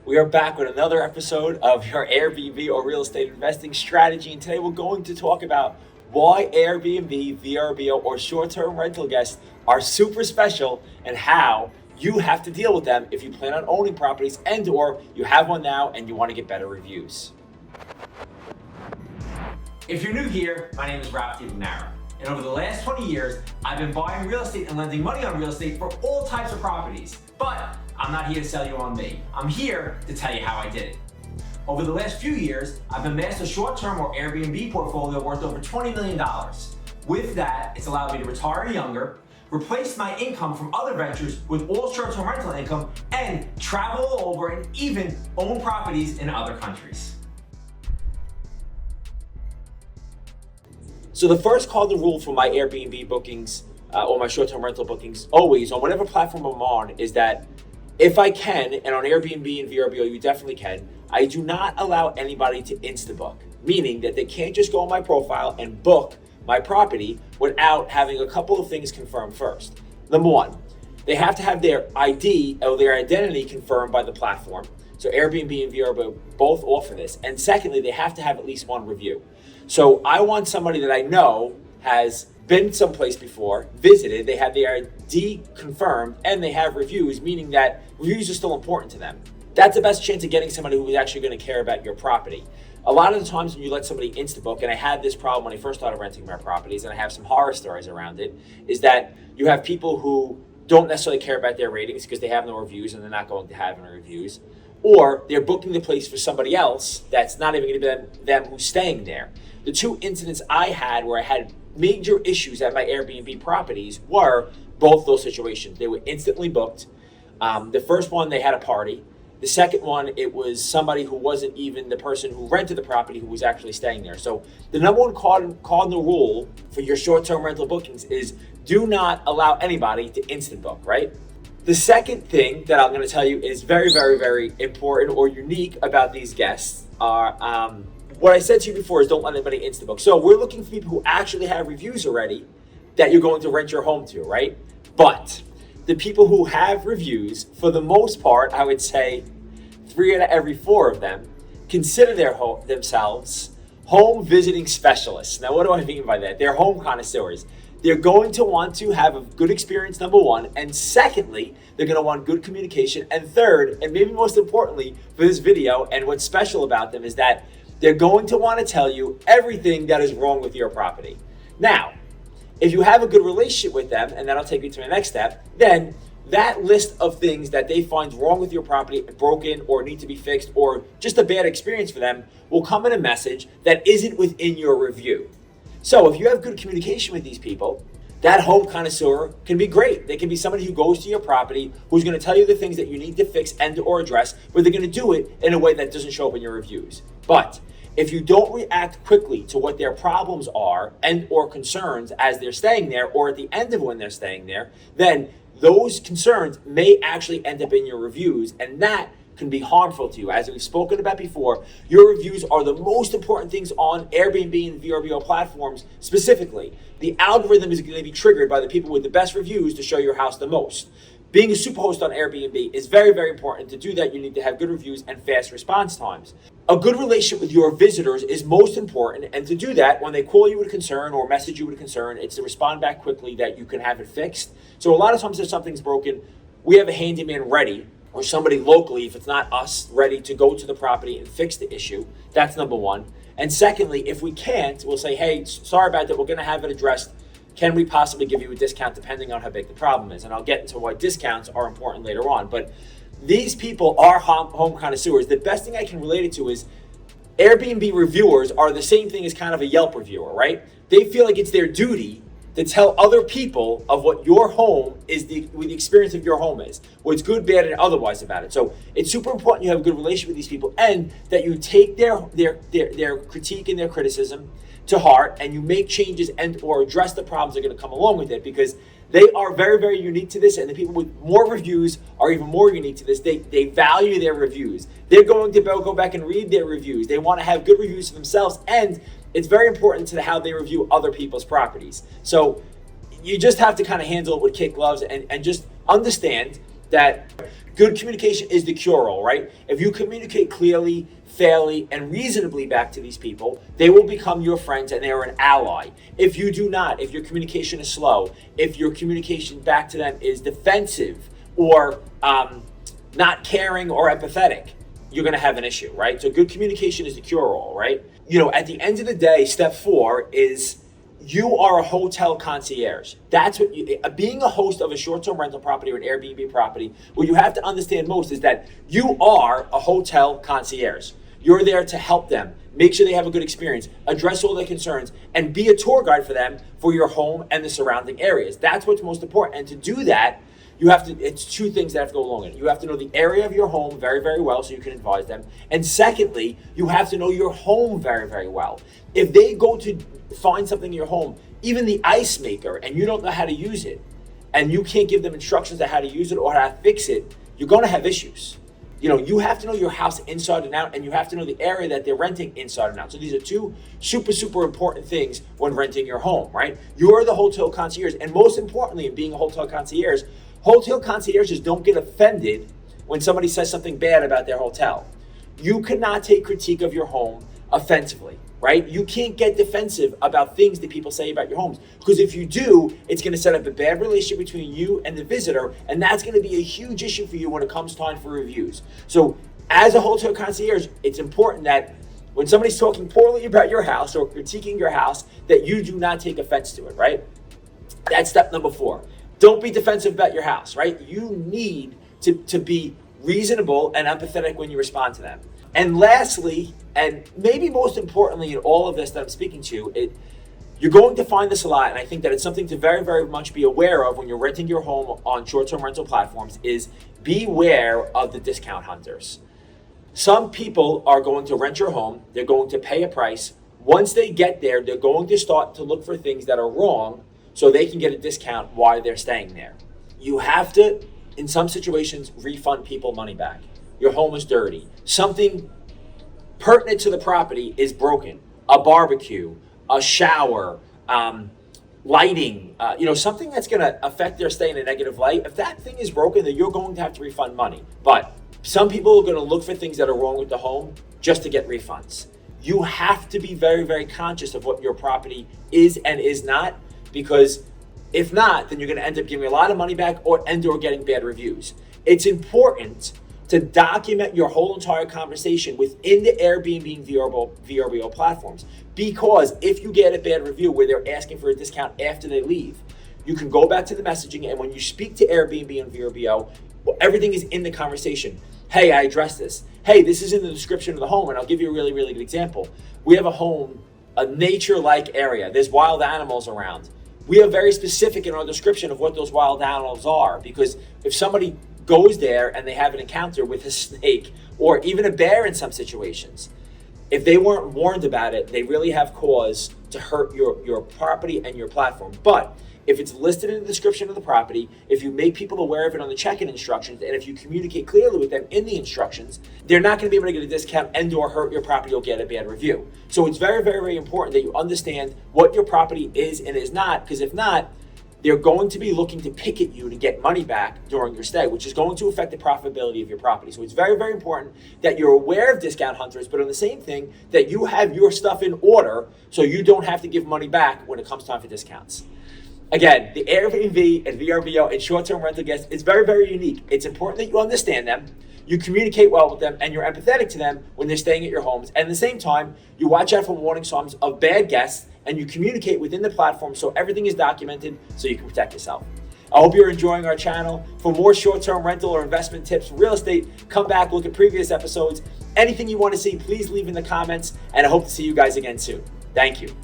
We are back with another episode of your Airbnb or real estate investing strategy. And today we're going to talk about why Airbnb, VRBO, or short-term rental guests are super special and how you have to deal with them if you plan on owning properties and or you have one now and you want to get better reviews. If you're new here, my name is Ralph DiMaggio. And over the last 20 years, I've been buying real estate and lending money on real estate for all types of properties. But I'm not here to sell you on me. I'm here to tell you how I did it. Over the last few years, I've amassed a short-term or Airbnb portfolio worth over $20 million. With that, it's allowed me to retire younger, replace my income from other ventures with all short-term rental income, and travel all over and even own properties in other countries. So the first cardinal rule for my Airbnb bookings or my short-term rental bookings, always on whatever platform I'm on, is that if I can, and on Airbnb and VRBO you definitely can, I do not allow anybody to insta-book, meaning that they can't just go on my profile and book my property without having a couple of things confirmed first. Number one, they have to have their ID or their identity confirmed by the platform. So Airbnb and VRBO both offer this. And secondly, they have to have at least one review. So I want somebody that I know has been someplace before, visited, they have their ID confirmed, and they have reviews, meaning that reviews are still important to them. That's the best chance of getting somebody who is actually going to care about your property. A lot of the times when you let somebody insta-book, and I had this problem when I first started renting my properties, and I have some horror stories around it, is that you have people who don't necessarily care about their ratings because they have no reviews and they're not going to have any reviews, or they're booking the place for somebody else that's not even going to be them who's staying there. The two incidents I had where I had major issues at my Airbnb properties were both those situations. They were instantly booked. The first one, they had a party. The second one, it was somebody who wasn't even the person who rented the property who was actually staying there. So the number one cardinal rule for your short-term rental bookings is do not allow anybody to instant book, right? The second thing that I'm going to tell you is very, very, very important or unique about these guests are, what I said to you before is don't let anybody instant book. So we're looking for people who actually have reviews already that you're going to rent your home to, right? But the people who have reviews, for the most part, I would say 3 out of every 4 of them consider themselves home visiting specialists. Now, what do I mean by that? They're home connoisseurs. They're going to want to have a good experience, number one, and secondly, they're going to want good communication, and third, and maybe most importantly for this video, and what's special about them is that they're going to want to tell you everything that is wrong with your property. Now, if you have a good relationship with them, and that'll take you to my next step, then that list of things that they find wrong with your property, broken or need to be fixed, or just a bad experience for them, will come in a message that isn't within your review. So if you have good communication with these people, that home connoisseur can be great. They can be somebody who goes to your property, who's going to tell you the things that you need to fix and or address, but they're going to do it in a way that doesn't show up in your reviews. But if you don't react quickly to what their problems are and or concerns as they're staying there or at the end of when they're staying there, then those concerns may actually end up in your reviews, and that can be harmful to you. As we've spoken about before, your reviews are the most important things on Airbnb and VRBO platforms specifically. The algorithm is going to be triggered by the people with the best reviews to show your house the most. Being a superhost on Airbnb is very, very important. To do that, you need to have good reviews and fast response times. A good relationship with your visitors is most important, and to do that, when they call you with a concern or message you with a concern, it's to respond back quickly that you can have it fixed. So a lot of times if something's broken, we have a handyman ready, or somebody locally, if it's not us, ready to go to the property and fix the issue. That's number one. And secondly, if we can't, we'll say, hey, sorry about that, we're going to have it addressed. Can we possibly give you a discount depending on how big the problem is? And I'll get into why discounts are important later on. But these people are home connoisseurs. The best thing I can relate it to is Airbnb reviewers are the same thing as kind of a Yelp reviewer, right? They feel like it's their duty to tell other people of what your home is, the experience of your home is, what's good, bad, and otherwise about it. So it's super important you have a good relationship with these people and that you take their critique and their criticism to heart and you make changes and or address the problems that are going to come along with it, because they are very, very unique to this, and the people with more reviews are even more unique to this. They value their reviews. They're going to go back and read their reviews. They want to have good reviews for themselves, and it's very important to how they review other people's properties. So you just have to kind of handle it with kid gloves and just understand that good communication is the cure-all, right? If you communicate clearly, fairly, and reasonably back to these people, they will become your friends and they're an ally. If you do not, if your communication is slow, if your communication back to them is defensive or not caring or empathetic, you're going to have an issue, right? So good communication is the cure-all, right? At the end of the day, step 4 is you are a hotel concierge. That's what being a host of a short-term rental property or an Airbnb property, what you have to understand most is that you are a hotel concierge. You're there to help them, make sure they have a good experience, address all their concerns, and be a tour guide for them for your home and the surrounding areas. That's what's most important. And to do that, it's 2 things that have to go along with it. You have to know the area of your home very, very well so you can advise them. And secondly, you have to know your home very, very well. If they go to find something in your home, even the ice maker, and you don't know how to use it, and you can't give them instructions on how to use it or how to fix it, you're going to have issues. You have to know your house inside and out, and you have to know the area that they're renting inside and out. So these are 2 super, super important things when renting your home, right? You're the hotel concierge. And most importantly, in being a hotel concierges don't get offended when somebody says something bad about their hotel. You cannot take critique of your home offensively, right? You can't get defensive about things that people say about your homes, because if you do, it's going to set up a bad relationship between you and the visitor, and that's going to be a huge issue for you when it comes time for reviews. So as a hotel concierge, it's important that when somebody's talking poorly about your house or critiquing your house, that you do not take offense to it, right? That's step number 4. Don't be defensive about your house, right? You need to be reasonable and empathetic when you respond to them. And lastly, and maybe most importantly in all of this that I'm speaking to, you're going to find this a lot, and I think that it's something to very, very much be aware of when you're renting your home on short-term rental platforms, is beware of the discount hunters. Some people are going to rent your home, they're going to pay a price. Once they get there, they're going to start to look for things that are wrong so they can get a discount while they're staying there. You have to, in some situations, refund people money back. Your home is dirty. Something pertinent to the property is broken. A barbecue, a shower, lighting, something that's going to affect their stay in a negative light. If that thing is broken, then you're going to have to refund money. But some people are going to look for things that are wrong with the home just to get refunds. You have to be very, very conscious of what your property is and is not, because if not, then you're going to end up giving a lot of money back or getting bad reviews. It's important to document your whole entire conversation within the Airbnb and VRBO platforms, because if you get a bad review where they're asking for a discount after they leave, you can go back to the messaging, and when you speak to Airbnb and VRBO, everything is in the conversation. Hey, I addressed this. Hey, this is in the description of the home, and I'll give you a really, really good example. We have a home, a nature-like area. There's wild animals around. We are very specific in our description of what those wild animals are, because if somebody goes there and they have an encounter with a snake or even a bear in some situations, if they weren't warned about it, they really have cause to hurt your property and your platform. But if it's listed in the description of the property, if you make people aware of it on the check-in instructions, and if you communicate clearly with them in the instructions, they're not going to be able to get a discount and or hurt your property or get a bad review. So it's very, very, very important that you understand what your property is and is not, because if not, they're going to be looking to pick at you to get money back during your stay, which is going to affect the profitability of your property. So it's very, very important that you're aware of discount hunters, but on the same thing, that you have your stuff in order so you don't have to give money back when it comes time for discounts. Again, the Airbnb and VRBO and short-term rental guests is very, very unique. It's important that you understand them, you communicate well with them, and you're empathetic to them when they're staying at your homes. And at the same time, you watch out for warning signs of bad guests, and you communicate within the platform so everything is documented so you can protect yourself. I hope you're enjoying our channel. For more short-term rental or investment tips for real estate, come back, look at previous episodes. Anything you want to see, please leave in the comments, and I hope to see you guys again soon. Thank you.